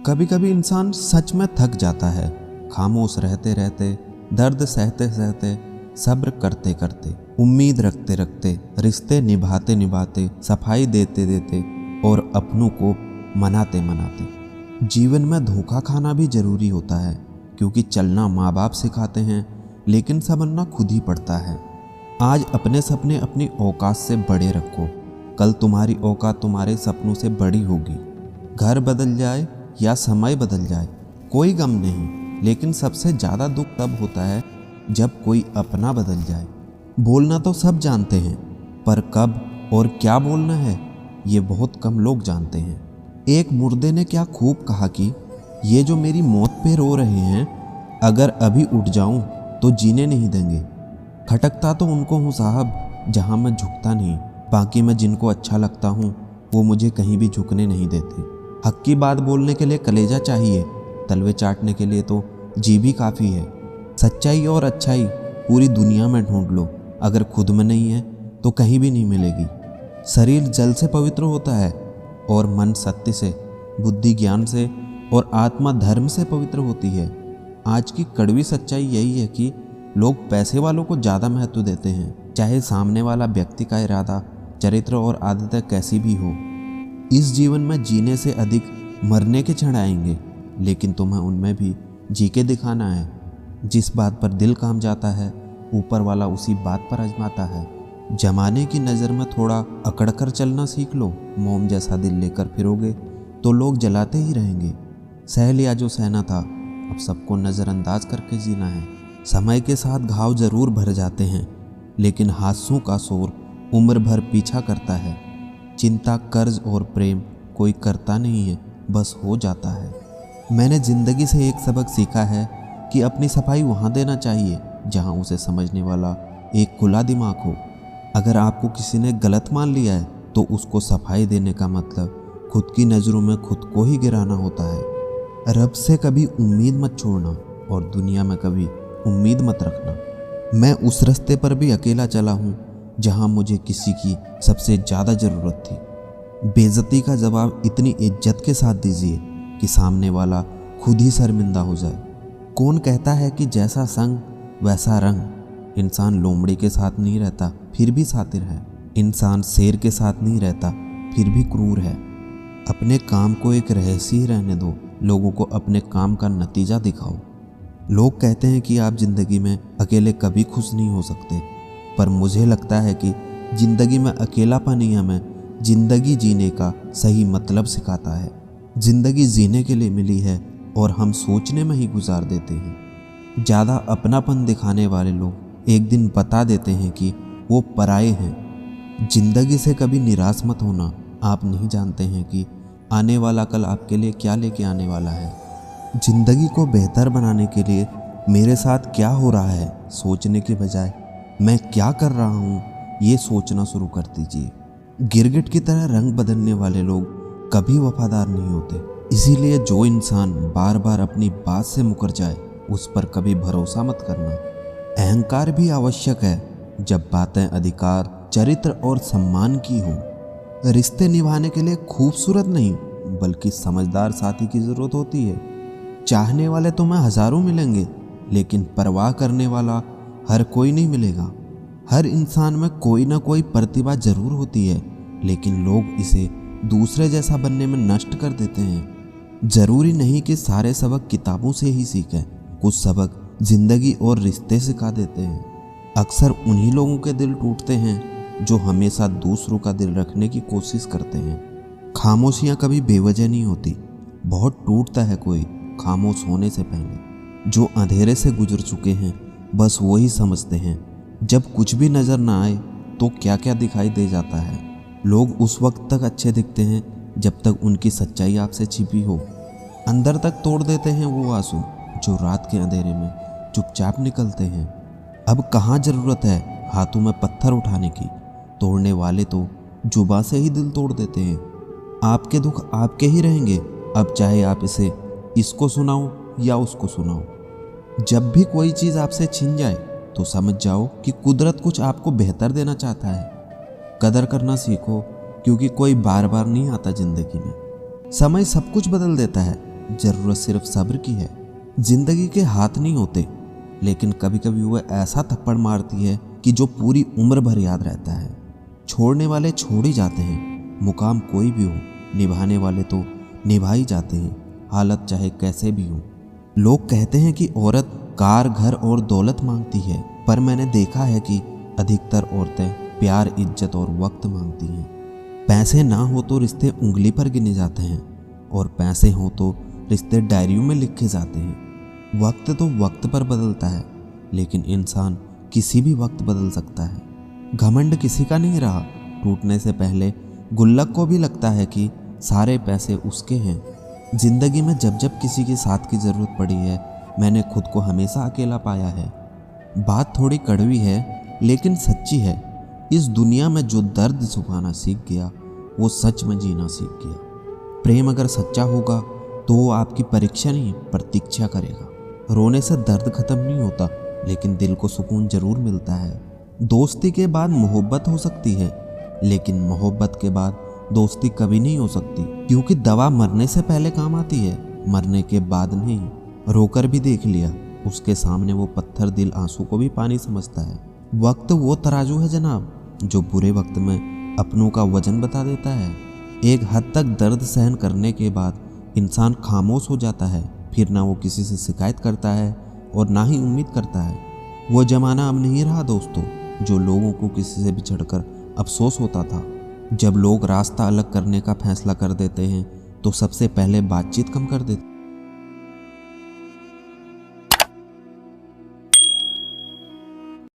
कभी कभी इंसान सच में थक जाता है, खामोश रहते रहते, दर्द सहते सहते, सब्र करते करते, उम्मीद रखते रखते, रिश्ते निभाते निभाते, सफाई देते देते और अपनों को मनाते मनाते। जीवन में धोखा खाना भी जरूरी होता है, क्योंकि चलना माँ बाप सिखाते हैं, लेकिन संभलना खुद ही पड़ता है। आज अपने सपने अपनी औकात से बड़े रखो, कल तुम्हारी औकात तुम्हारे सपनों से बड़ी होगी। घर बदल जाए या समय बदल जाए कोई गम नहीं, लेकिन सबसे ज़्यादा दुख तब होता है जब कोई अपना बदल जाए। बोलना तो सब जानते हैं, पर कब और क्या बोलना है ये बहुत कम लोग जानते हैं। एक मुर्दे ने क्या खूब कहा कि ये जो मेरी मौत पे रो रहे हैं, अगर अभी उठ जाऊं तो जीने नहीं देंगे। खटकता तो उनको हूँ साहब जहाँ मैं झुकता नहीं, बाकी मैं जिनको अच्छा लगता हूँ वो मुझे कहीं भी झुकने नहीं देते। हक की बात बोलने के लिए कलेजा चाहिए, तलवे चाटने के लिए तो जी भी काफ़ी है। सच्चाई और अच्छाई पूरी दुनिया में ढूंढ लो, अगर खुद में नहीं है तो कहीं भी नहीं मिलेगी। शरीर जल से पवित्र होता है और मन सत्य से, बुद्धि ज्ञान से और आत्मा धर्म से पवित्र होती है। आज की कड़वी सच्चाई यही है कि लोग पैसे वालों को ज़्यादा महत्व देते हैं, चाहे सामने वाला व्यक्ति का इरादा, चरित्र और आदतें कैसी भी हो। इस जीवन में जीने से अधिक मरने के क्षण आएंगे, लेकिन तुम्हें उनमें भी जी के दिखाना है। जिस बात पर दिल काम जाता है, ऊपर वाला उसी बात पर आजमाता है। जमाने की नज़र में थोड़ा अकड़ कर चलना सीख लो। मोम जैसा दिल लेकर फिरोगे तो लोग जलाते ही रहेंगे। सह लिया जो सहना था, अब सबको नज़रअंदाज करके जीना है। समय के साथ घाव ज़रूर भर जाते हैं, लेकिन हादसों का शोर उम्र भर पीछा करता है। चिंता, कर्ज और प्रेम कोई करता नहीं है, बस हो जाता है। मैंने ज़िंदगी से एक सबक सीखा है कि अपनी सफाई वहाँ देना चाहिए जहाँ उसे समझने वाला एक खुला दिमाग हो। अगर आपको किसी ने गलत मान लिया है तो उसको सफाई देने का मतलब खुद की नज़रों में खुद को ही गिराना होता है। रब से कभी उम्मीद मत छोड़ना और दुनिया में कभी उम्मीद मत रखना। मैं उस रास्ते पर भी अकेला चला हूँ जहाँ मुझे किसी की सबसे ज़्यादा ज़रूरत थी। बेइज्जती का जवाब इतनी इज्जत के साथ दीजिए कि सामने वाला खुद ही शर्मिंदा हो जाए। कौन कहता है कि जैसा संग वैसा रंग। इंसान लोमड़ी के साथ नहीं रहता फिर भी सातिर है। इंसान शेर के साथ नहीं रहता फिर भी क्रूर है। अपने काम को एक रहस्य ही रहने दो, लोगों को अपने काम का नतीजा दिखाओ। लोग कहते हैं कि आप ज़िंदगी में अकेले कभी खुश नहीं हो सकते, पर मुझे लगता है कि ज़िंदगी में अकेलापन ही हमें ज़िंदगी जीने का सही मतलब सिखाता है। ज़िंदगी जीने के लिए मिली है और हम सोचने में ही गुजार देते हैं। ज़्यादा अपनापन दिखाने वाले लोग एक दिन बता देते हैं कि वो पराये हैं। ज़िंदगी से कभी निराश मत होना, आप नहीं जानते हैं कि आने वाला कल आपके लिए क्या लेके आने वाला है। ज़िंदगी को बेहतर बनाने के लिए मेरे साथ क्या हो रहा है सोचने के बजाय मैं क्या कर रहा हूँ ये सोचना शुरू कर दीजिए। गिरगिट की तरह रंग बदलने वाले लोग कभी वफादार नहीं होते। इसीलिए जो इंसान बार बार अपनी बात से मुकर जाए उस पर कभी भरोसा मत करना। अहंकार भी आवश्यक है जब बातें अधिकार, चरित्र और सम्मान की हो। रिश्ते निभाने के लिए खूबसूरत नहीं बल्कि समझदार साथी की ज़रूरत होती है। चाहने वाले तुम्हें हज़ारों मिलेंगे, लेकिन परवाह करने वाला हर कोई नहीं मिलेगा। हर इंसान में कोई ना कोई प्रतिभा जरूर होती है, लेकिन लोग इसे दूसरे जैसा बनने में नष्ट कर देते हैं। ज़रूरी नहीं कि सारे सबक किताबों से ही सीखें, कुछ सबक ज़िंदगी और रिश्ते सिखा देते हैं। अक्सर उन्हीं लोगों के दिल टूटते हैं जो हमेशा दूसरों का दिल रखने की कोशिश करते हैं। खामोशियाँ कभी बेवजह नहीं होती, बहुत टूटता है कोई खामोश होने से पहले। जो अंधेरे से गुजर चुके हैं बस वो ही समझते हैं जब कुछ भी नज़र ना आए तो क्या क्या दिखाई दे जाता है। लोग उस वक्त तक अच्छे दिखते हैं जब तक उनकी सच्चाई आपसे छिपी हो। अंदर तक तोड़ देते हैं वो आंसू जो रात के अंधेरे में चुपचाप निकलते हैं। अब कहाँ ज़रूरत है हाथों में पत्थर उठाने की, तोड़ने वाले तो जुबां से ही दिल तोड़ देते हैं। आपके दुख आपके ही रहेंगे, अब चाहे आप इसको सुनाओ या उसको सुनाओ। जब भी कोई चीज़ आपसे छिन जाए तो समझ जाओ कि कुदरत कुछ आपको बेहतर देना चाहता है। कदर करना सीखो, क्योंकि कोई बार बार नहीं आता ज़िंदगी में। समय सब कुछ बदल देता है, जरूरत सिर्फ सब्र की है। जिंदगी के हाथ नहीं होते, लेकिन कभी कभी वह ऐसा थप्पड़ मारती है कि जो पूरी उम्र भर याद रहता है। छोड़ने वाले छोड़ ही जाते हैं, मुकाम कोई भी हो, निभाने वाले तो निभा ही जाते हैं, हालत चाहे कैसे भी हो। लोग कहते हैं कि औरत कार, घर और दौलत मांगती है, पर मैंने देखा है कि अधिकतर औरतें प्यार, इज्जत और वक्त मांगती हैं। पैसे ना हो तो रिश्ते उंगली पर गिने जाते हैं, और पैसे हो तो रिश्ते डायरियों में लिखे जाते हैं। वक्त तो वक्त पर बदलता है, लेकिन इंसान किसी भी वक्त बदल सकता है। घमंड किसी का नहीं रहा। टूटने से पहले गुल्लक को भी लगता है कि सारे पैसे उसके हैं। जिंदगी में जब जब किसी के साथ की ज़रूरत पड़ी है, मैंने खुद को हमेशा अकेला पाया है। बात थोड़ी कड़वी है, लेकिन सच्ची है। इस दुनिया में जो दर्द छुपाना सीख गया, वो सच में जीना सीख गया। प्रेम अगर सच्चा होगा तो वो आपकी परीक्षा नहीं, प्रतीक्षा करेगा। रोने से दर्द खत्म नहीं होता, लेकिन दिल को सुकून जरूर मिलता है। दोस्ती के बाद मोहब्बत हो सकती है, लेकिन मोहब्बत के बाद दोस्ती कभी नहीं हो सकती, क्योंकि दवा मरने से पहले काम आती है, मरने के बाद नहीं। रोकर भी देख लिया, उसके सामने वो पत्थर दिल आंसू को भी पानी समझता है। वक्त वो तराजू है जनाब, जो बुरे वक्त में अपनों का वजन बता देता है। एक हद तक दर्द सहन करने के बाद इंसान खामोश हो जाता है, फिर ना वो किसी से शिकायत करता है और ना ही उम्मीद करता है। वो जमाना अब नहीं रहा दोस्तों, जो लोगों को किसी से बिछड़कर अफसोस होता था। जब लोग रास्ता अलग करने का फैसला कर देते हैं तो सबसे पहले बातचीत कम कर देते हैं।